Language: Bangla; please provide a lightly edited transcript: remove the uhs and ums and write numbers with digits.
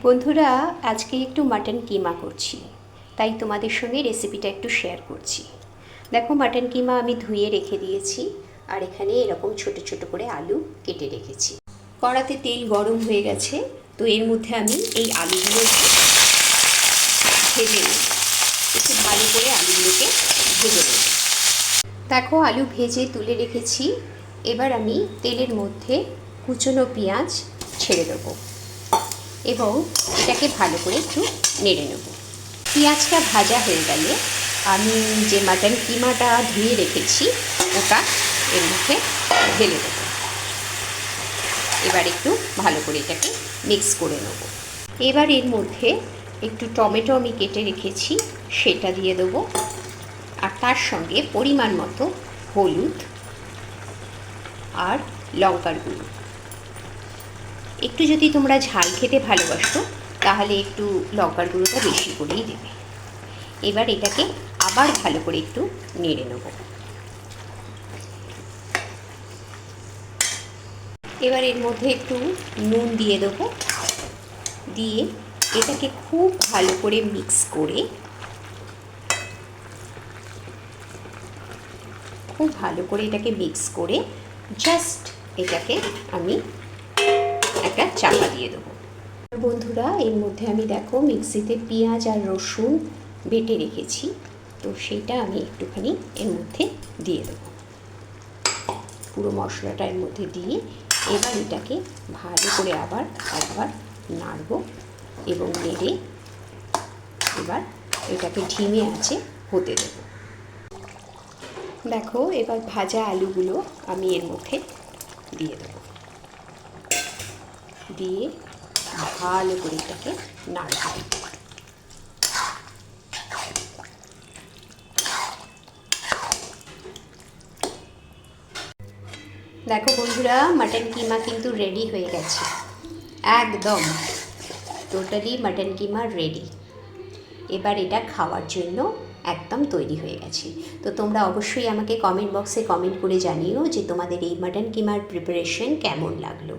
বন্ধুরা, আজকে একটু মাটন কিমা করছি, তাই তোমাদের সঙ্গে রেসিপিটা একটু শেয়ার করছি। দেখো, মাটন কিমা আমি ধুয়ে রেখে দিয়েছি, আর এখানে এরকম ছোট ছোট করে আলু কেটে রেখেছি। কড়াতে তেল গরম হয়ে গেছে, তো এর মধ্যে আমি এই আলুগুলোকে ভেজে নেব। একটু ভালো করে আলুগুলোকে ভেজে নেব। দেখো, আলু ভেজে তুলে রেখেছি। এবার আমি তেলের মধ্যে কুচনো পেঁয়াজ ছেড়ে দেবো এবং এটাকে ভালো করে একটু নেড়ে নেব। পেঁয়াজটা ভাজা হয়ে গেলে আমি যে মাটন কিমাটা ধুয়ে রেখেছি ওটা এর মধ্যে ঢেলে দেবো। এবার একটু ভালো করে এটাকে মিক্স করে নেব। এবার এর মধ্যে একটু টমেটো আমি কেটে রেখেছি, সেটা দিয়ে দেবো। আর তার সঙ্গে পরিমাণ মতো হলুদ আর লঙ্কার গুঁড়ো। একটু যদি তোমরা ঝাল খেতে ভালোবাসো তাহলে একটু লঙ্কার গুঁড়োটা বেশি করেই দেবে। এবার এটাকে আবার ভালো করে একটু নেড়ে নেব। এবার এর মধ্যে একটু নুন দিয়ে দেবো, দিয়ে এটাকে খুব ভালো করে মিক্স করে জাস্ট এটাকে আমি একটা চাপা দিয়ে দেবো। বন্ধুরা, এর মধ্যে আমি দেখো মিক্সিতে পেঁয়াজ আর রসুন বেটে রেখেছি, তো সেটা আমি একটুখানি এর মধ্যে দিয়ে দেবো। পুরো মশলাটা এর মধ্যে দিয়ে এবার এটাকে ভালো করে আবার একবার নাড়ব এবং নেড়ে এবার এটাকে ধিমে আঁচে হতে দেব। দেখো, এবার ভাজা আলুগুলো আমি এর মধ্যে দিয়ে দেবো, দিয়ে ভালো করে এটাকে নাড়ব। দেখো বন্ধুরা, মাটন কিমা কিন্তু রেডি হয়ে গেছে, একদম টোটালি মাটন কিমা রেডি। এবার এটা খাওয়ার জন্য একদম তৈরি হয়ে গেছে। তো তোমরা অবশ্যই আমাকে কমেন্ট বক্সে কমেন্ট করে জানিও যে তোমাদের এই মাটন কিমার প্রিপারেশন কেমন লাগলো।